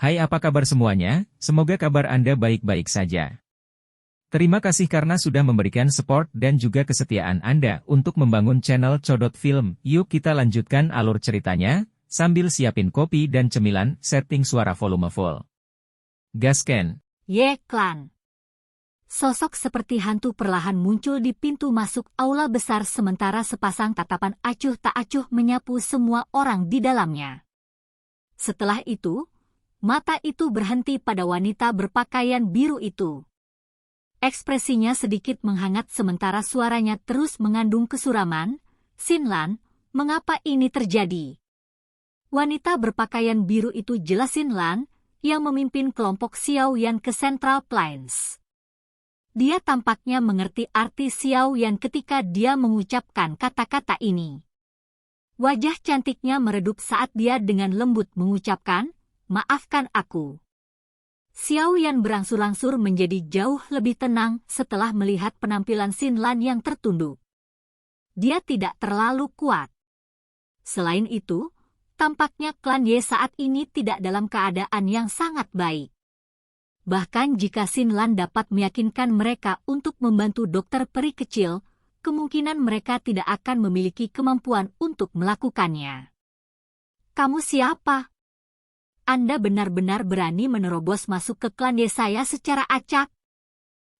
Hai, apa kabar semuanya? Semoga kabar Anda baik-baik saja. Terima kasih karena sudah memberikan support dan juga kesetiaan Anda untuk membangun channel Codot Film. Yuk kita lanjutkan alur ceritanya, sambil siapin kopi dan cemilan, setting suara volume full. Gasken. Ye Klan. Sosok seperti hantu perlahan muncul di pintu masuk aula besar sementara sepasang tatapan acuh tak acuh menyapu semua orang di dalamnya. Setelah itu, mata itu berhenti pada wanita berpakaian biru itu. Ekspresinya sedikit menghangat sementara suaranya terus mengandung kesuraman. Sinlan, mengapa ini terjadi? Wanita berpakaian biru itu jelas Sinlan, yang memimpin kelompok Xiao Yan ke Central Plains. Dia tampaknya mengerti arti Xiao Yan ketika dia mengucapkan kata-kata ini. Wajah cantiknya meredup saat dia dengan lembut mengucapkan, "Maafkan aku." Xiao Yan berangsur-angsur menjadi jauh lebih tenang setelah melihat penampilan Sinlan yang tertunduk. Dia tidak terlalu kuat. Selain itu, tampaknya klan Ye saat ini tidak dalam keadaan yang sangat baik. Bahkan jika Sinlan dapat meyakinkan mereka untuk membantu dokter peri kecil, kemungkinan mereka tidak akan memiliki kemampuan untuk melakukannya. "Kamu siapa? Anda benar-benar berani menerobos masuk ke klan Ye saya secara acak?"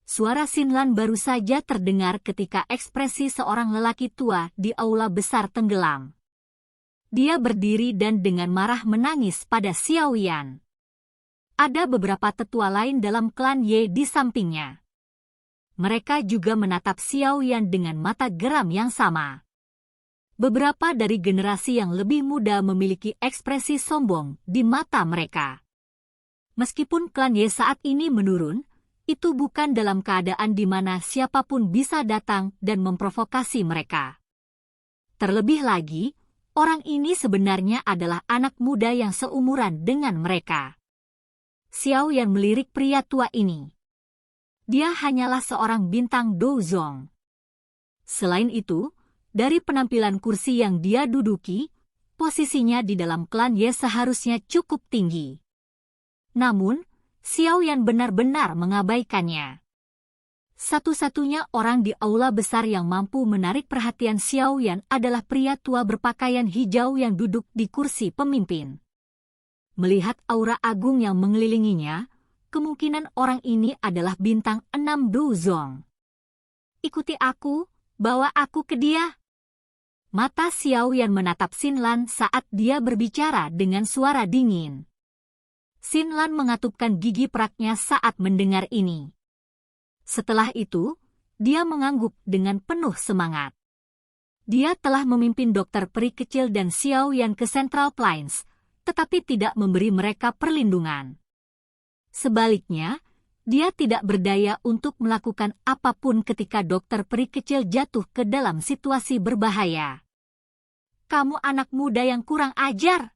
Suara Sinlan baru saja terdengar ketika ekspresi seorang lelaki tua di aula besar tenggelam. Dia berdiri dan dengan marah menangis pada Xiao Yan. Ada beberapa tetua lain dalam klan Ye di sampingnya. Mereka juga menatap Xiao Yan dengan mata geram yang sama. Beberapa dari generasi yang lebih muda memiliki ekspresi sombong di mata mereka. Meskipun klan Ye saat ini menurun, itu bukan dalam keadaan di mana siapapun bisa datang dan memprovokasi mereka. Terlebih lagi, orang ini sebenarnya adalah anak muda yang seumuran dengan mereka. Xiao Yan melirik pria tua ini. Dia hanyalah seorang bintang dozong. Selain itu, dari penampilan kursi yang dia duduki, posisinya di dalam klan Ye seharusnya cukup tinggi. Namun, Xiao Yan benar-benar mengabaikannya. Satu-satunya orang di aula besar yang mampu menarik perhatian Xiao Yan adalah pria tua berpakaian hijau yang duduk di kursi pemimpin. Melihat aura agung yang mengelilinginya, kemungkinan orang ini adalah bintang 6 dozong. "Ikuti aku, bawa aku ke dia." Mata Xiao Yan menatap Sinlan saat dia berbicara dengan suara dingin. Sinlan mengatupkan gigi peraknya saat mendengar ini. Setelah itu, dia mengangguk dengan penuh semangat. Dia telah memimpin dokter peri kecil dan Xiao Yan ke Central Plains, tetapi tidak memberi mereka perlindungan. Sebaliknya, dia tidak berdaya untuk melakukan apapun ketika dokter peri kecil jatuh ke dalam situasi berbahaya. "Kamu anak muda yang kurang ajar!"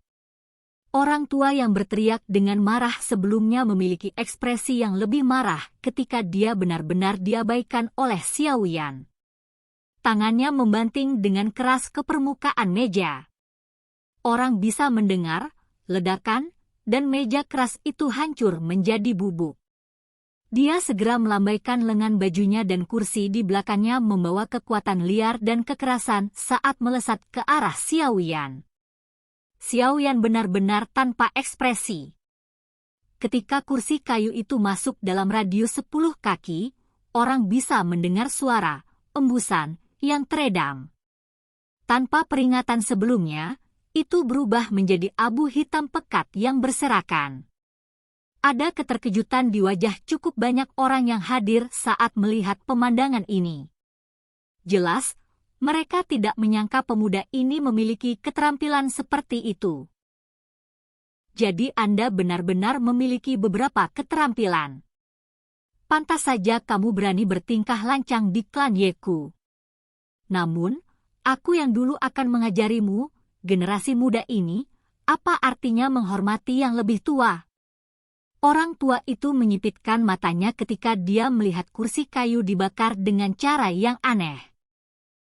Orang tua yang berteriak dengan marah sebelumnya memiliki ekspresi yang lebih marah ketika dia benar-benar diabaikan oleh Xiao Yan. Tangannya membanting dengan keras ke permukaan meja. Orang bisa mendengar ledakan, dan meja keras itu hancur menjadi bubuk. Dia segera melambaikan lengan bajunya dan kursi di belakangnya membawa kekuatan liar dan kekerasan saat melesat ke arah Xiao Yan. Xiao Yan benar-benar tanpa ekspresi. Ketika kursi kayu itu masuk dalam radius 10 kaki, orang bisa mendengar suara embusan yang teredam. Tanpa peringatan sebelumnya, itu berubah menjadi abu hitam pekat yang berserakan. Ada keterkejutan di wajah cukup banyak orang yang hadir saat melihat pemandangan ini. Jelas, mereka tidak menyangka pemuda ini memiliki keterampilan seperti itu. "Jadi Anda benar-benar memiliki beberapa keterampilan. Pantas saja kamu berani bertingkah lancang di klan Yeku. Namun, aku yang dulu akan mengajarimu, generasi muda ini, apa artinya menghormati yang lebih tua?" Orang tua itu menyipitkan matanya ketika dia melihat kursi kayu dibakar dengan cara yang aneh.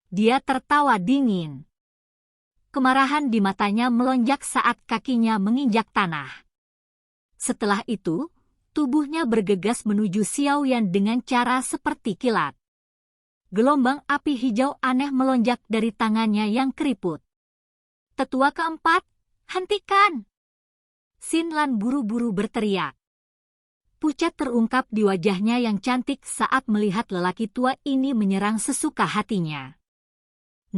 Dia tertawa dingin. Kemarahan di matanya melonjak saat kakinya menginjak tanah. Setelah itu, tubuhnya bergegas menuju Xiaoyan dengan cara seperti kilat. Gelombang api hijau aneh melonjak dari tangannya yang keriput. Tetua keempat, hentikan! Xin Lan buru-buru berteriak. Pucat terungkap di wajahnya yang cantik saat melihat lelaki tua ini menyerang sesuka hatinya.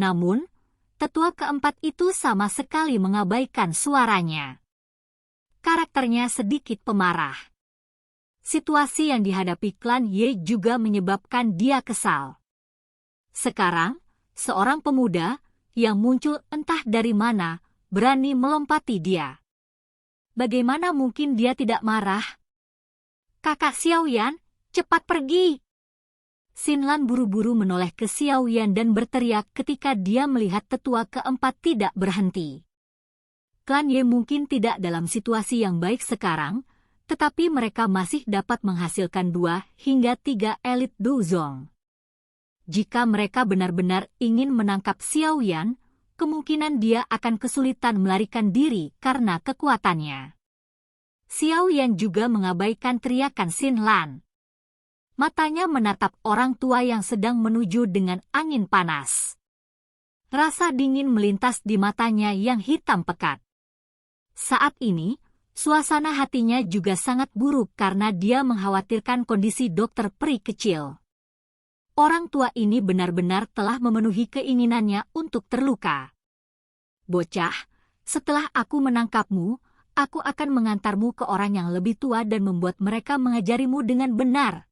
Namun, tetua keempat itu sama sekali mengabaikan suaranya. Karakternya sedikit pemarah. Situasi yang dihadapi klan Ye juga menyebabkan dia kesal. Sekarang, seorang pemuda yang muncul entah dari mana berani melompati dia. Bagaimana mungkin dia tidak marah? Kakak Xiaoyan, cepat pergi! Xin Lan buru-buru menoleh ke Xiaoyan dan berteriak ketika dia melihat tetua keempat tidak berhenti. Klan Ye mungkin tidak dalam situasi yang baik sekarang, tetapi mereka masih dapat menghasilkan 2 hingga 3 elit Duzong. Jika mereka benar-benar ingin menangkap Xiaoyan, kemungkinan dia akan kesulitan melarikan diri karena kekuatannya. Xiaoyan juga mengabaikan teriakan Xin Lan. Matanya menatap orang tua yang sedang menuju dengan angin panas. Rasa dingin melintas di matanya yang hitam pekat. Saat ini, suasana hatinya juga sangat buruk karena dia mengkhawatirkan kondisi dokter peri kecil. Orang tua ini benar-benar telah memenuhi keinginannya untuk terluka. Bocah, setelah aku menangkapmu, aku akan mengantarmu ke orang yang lebih tua dan membuat mereka mengajarimu dengan benar.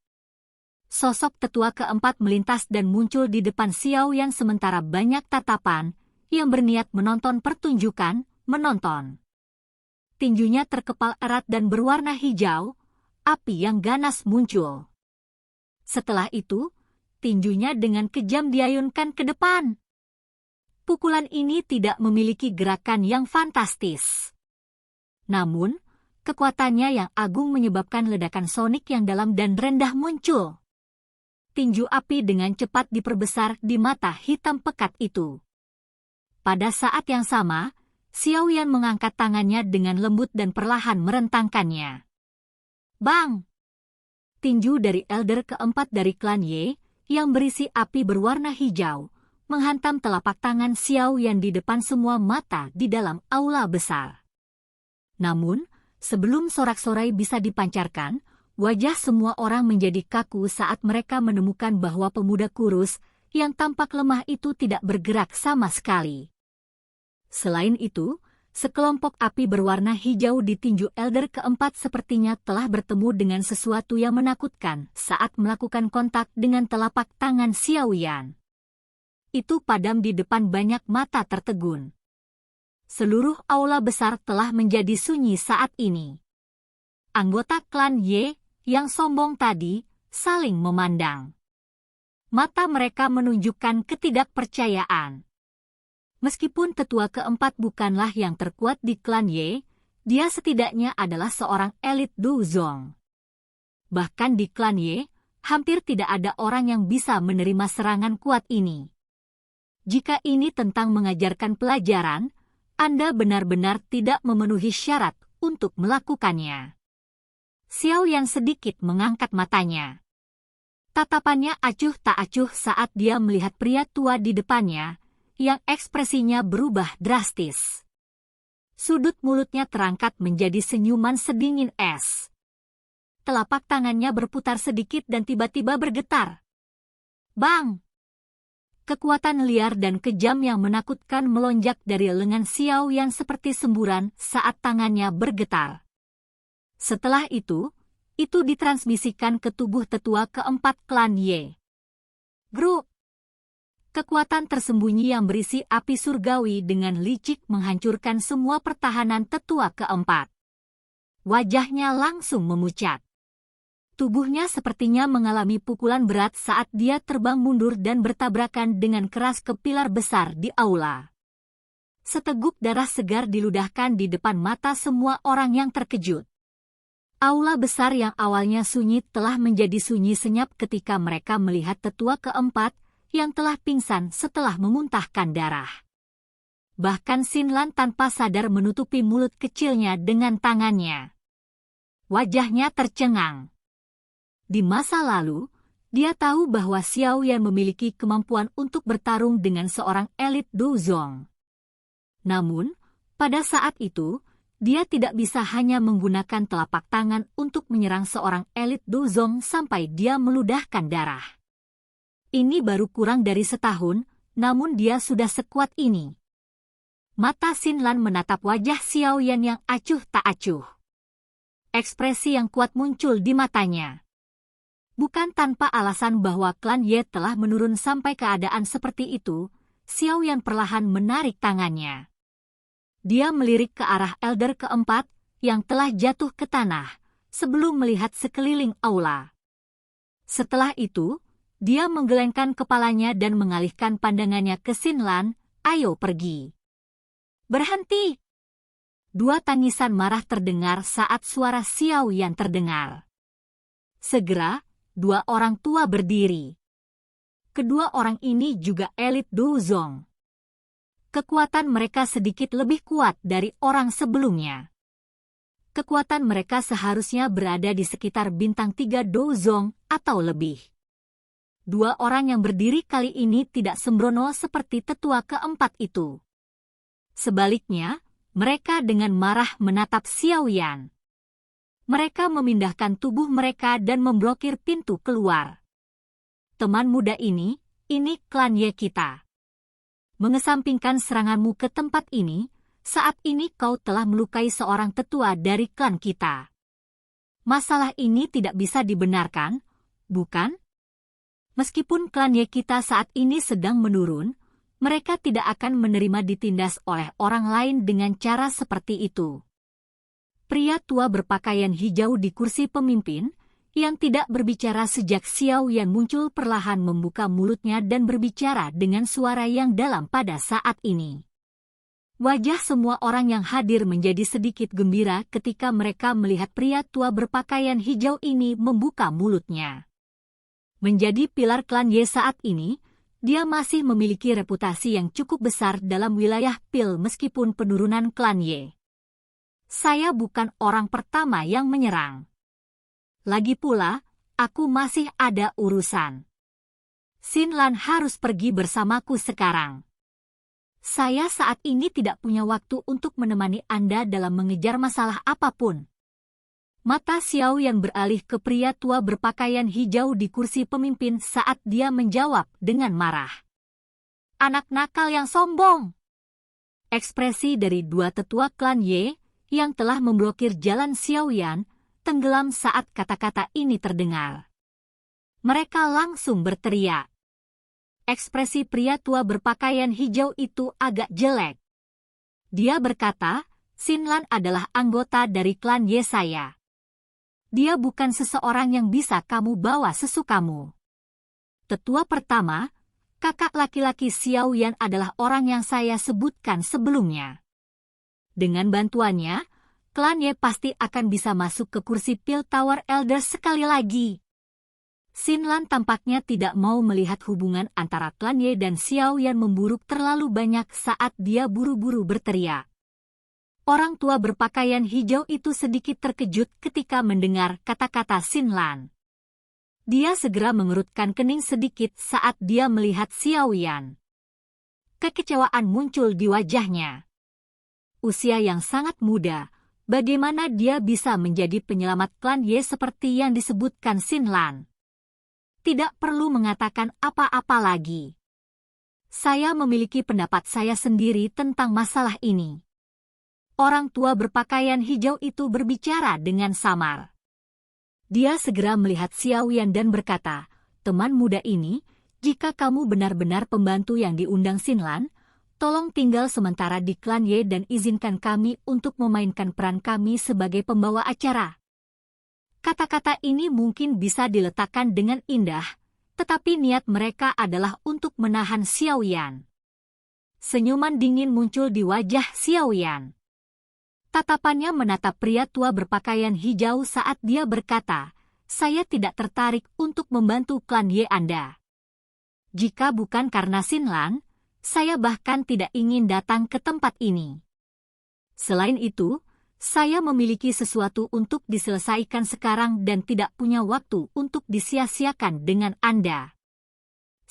Sosok tetua keempat melintas dan muncul di depan Xiaoyan sementara banyak tatapan yang berniat menonton pertunjukan, menonton. Tinjunya terkepal erat dan berwarna hijau, api yang ganas muncul. Setelah itu, tinjunya dengan kejam diayunkan ke depan. Pukulan ini tidak memiliki gerakan yang fantastis. Namun, kekuatannya yang agung menyebabkan ledakan sonik yang dalam dan rendah muncul. Tinju api dengan cepat diperbesar di mata hitam pekat itu. Pada saat yang sama, Xiaoyan mengangkat tangannya dengan lembut dan perlahan merentangkannya. Bang! Tinju dari elder keempat dari klan Ye, yang berisi api berwarna hijau, menghantam telapak tangan Xiaoyan di depan semua mata di dalam aula besar. Namun, sebelum sorak-sorai bisa dipancarkan, wajah semua orang menjadi kaku saat mereka menemukan bahwa pemuda kurus yang tampak lemah itu tidak bergerak sama sekali. Selain itu, sekelompok api berwarna hijau di tinju elder keempat sepertinya telah bertemu dengan sesuatu yang menakutkan saat melakukan kontak dengan telapak tangan Xiaoyan. Itu padam di depan banyak mata tertegun. Seluruh aula besar telah menjadi sunyi saat ini. Anggota klan Ye yang sombong tadi saling memandang. Mata mereka menunjukkan ketidakpercayaan. Meskipun tetua keempat bukanlah yang terkuat di klan Ye, dia setidaknya adalah seorang elit Duzong. Bahkan di klan Ye, hampir tidak ada orang yang bisa menerima serangan kuat ini. Jika ini tentang mengajarkan pelajaran, Anda benar-benar tidak memenuhi syarat untuk melakukannya. Xiaoyan sedikit mengangkat matanya. Tatapannya acuh tak acuh saat dia melihat pria tua di depannya, yang ekspresinya berubah drastis. Sudut mulutnya terangkat menjadi senyuman sedingin es. Telapak tangannya berputar sedikit dan tiba-tiba bergetar. Bang! Kekuatan liar dan kejam yang menakutkan melonjak dari lengan Xiaoyan seperti semburan saat tangannya bergetar. Setelah itu ditransmisikan ke tubuh tetua keempat klan Ye. Grup! Kekuatan tersembunyi yang berisi api surgawi dengan licik menghancurkan semua pertahanan tetua keempat. Wajahnya langsung memucat. Tubuhnya sepertinya mengalami pukulan berat saat dia terbang mundur dan bertabrakan dengan keras ke pilar besar di aula. Seteguk darah segar diludahkan di depan mata semua orang yang terkejut. Aula besar yang awalnya sunyi telah menjadi sunyi senyap ketika mereka melihat tetua keempat yang telah pingsan setelah memuntahkan darah. Bahkan Xin Lan tanpa sadar menutupi mulut kecilnya dengan tangannya. Wajahnya tercengang. Di masa lalu, dia tahu bahwa Xiao Yan memiliki kemampuan untuk bertarung dengan seorang elit Dozong. Namun, pada saat itu, dia tidak bisa hanya menggunakan telapak tangan untuk menyerang seorang elit Dozong sampai dia meludahkan darah. Ini baru kurang dari setahun, namun dia sudah sekuat ini. Mata Xin Lan menatap wajah Xiao Yan yang acuh tak acuh. Ekspresi yang kuat muncul di matanya. Bukan tanpa alasan bahwa klan Ye telah menurun sampai keadaan seperti itu, Xiao Yan perlahan menarik tangannya. Dia melirik ke arah elder keempat yang telah jatuh ke tanah sebelum melihat sekeliling aula. Setelah itu, dia menggelengkan kepalanya dan mengalihkan pandangannya ke Xin Lan, "Ayo pergi." "Berhenti!" Dua tangisan marah terdengar saat suara Xiao Yan terdengar. Segera, dua orang tua berdiri. Kedua orang ini juga elit Dozong. Kekuatan mereka sedikit lebih kuat dari orang sebelumnya. Kekuatan mereka seharusnya berada di sekitar bintang 3 Dozong atau lebih. Dua orang yang berdiri kali ini tidak sembrono seperti tetua keempat itu. Sebaliknya, mereka dengan marah menatap Xiao Yan. Mereka memindahkan tubuh mereka dan memblokir pintu keluar. "Teman muda ini klan Ye kita. Mengesampingkan seranganmu ke tempat ini, saat ini kau telah melukai seorang tetua dari klan kita. Masalah ini tidak bisa dibenarkan, bukan? Meskipun klan Ye kita saat ini sedang menurun, mereka tidak akan menerima ditindas oleh orang lain dengan cara seperti itu." Pria tua berpakaian hijau di kursi pemimpin, yang tidak berbicara sejak Xiao Yan muncul perlahan membuka mulutnya dan berbicara dengan suara yang dalam pada saat ini. Wajah semua orang yang hadir menjadi sedikit gembira ketika mereka melihat pria tua berpakaian hijau ini membuka mulutnya. Menjadi pilar klan Ye saat ini, dia masih memiliki reputasi yang cukup besar dalam wilayah Pil meskipun penurunan klan Ye. "Saya bukan orang pertama yang menyerang. Lagi pula, aku masih ada urusan. Xin Lan harus pergi bersamaku sekarang. Saya saat ini tidak punya waktu untuk menemani Anda dalam mengejar masalah apapun." Mata Xiao Yan beralih ke pria tua berpakaian hijau di kursi pemimpin saat dia menjawab dengan marah. "Anak nakal yang sombong!" Ekspresi dari dua tetua klan Ye yang telah memblokir jalan Xiao Yan tenggelam saat kata-kata ini terdengar. Mereka langsung berteriak. Ekspresi pria tua berpakaian hijau itu agak jelek. Dia berkata, "Xin Lan adalah anggota dari klan Ye saya. Dia bukan seseorang yang bisa kamu bawa sesukamu." Tetua pertama, kakak laki-laki Xiao Yan adalah orang yang saya sebutkan sebelumnya. Dengan bantuannya, klan Ye pasti akan bisa masuk ke kursi Pil Tower Elder sekali lagi. Xin Lan tampaknya tidak mau melihat hubungan antara klan Ye dan Xiao Yan memburuk terlalu banyak saat dia buru-buru berteriak. Orang tua berpakaian hijau itu sedikit terkejut ketika mendengar kata-kata Xin Lan. Dia segera mengerutkan kening sedikit saat dia melihat Xiao Yan. Kekecewaan muncul di wajahnya. Usia yang sangat muda, bagaimana dia bisa menjadi penyelamat klan Ye seperti yang disebutkan Xin Lan? Tidak perlu mengatakan apa-apa lagi. Saya memiliki pendapat saya sendiri tentang masalah ini. Orang tua berpakaian hijau itu berbicara dengan samar. Dia segera melihat Xiao Yan dan berkata, "Teman muda ini, jika kamu benar-benar pembantu yang diundang Xin Lan, tolong tinggal sementara di klan Ye dan izinkan kami untuk memainkan peran kami sebagai pembawa acara." Kata-kata ini mungkin bisa diletakkan dengan indah, tetapi niat mereka adalah untuk menahan Xiao Yan. Senyuman dingin muncul di wajah Xiao Yan. Tatapannya menatap pria tua berpakaian hijau saat dia berkata, "Saya tidak tertarik untuk membantu klan Ye Anda. Jika bukan karena Xin Lan, saya bahkan tidak ingin datang ke tempat ini. Selain itu, Saya memiliki sesuatu untuk diselesaikan sekarang dan tidak punya waktu untuk disia-siakan dengan Anda.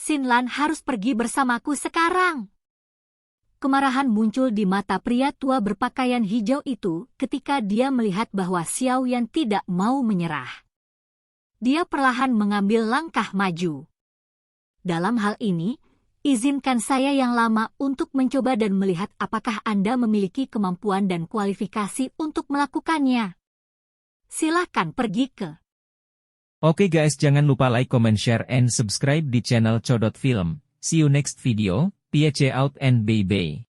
Xinlan harus pergi bersamaku sekarang. Kemarahan muncul di mata pria tua berpakaian hijau itu ketika dia melihat bahwa Xiao Yan tidak mau menyerah. Dia perlahan mengambil langkah maju. Dalam hal ini, izinkan saya yang lama untuk mencoba dan melihat apakah Anda memiliki kemampuan dan kualifikasi untuk melakukannya. Silakan pergi ke. Oke guys, jangan lupa like, comment, share, and subscribe di channel Codot Film. See you next video. Peace out and bye-bye.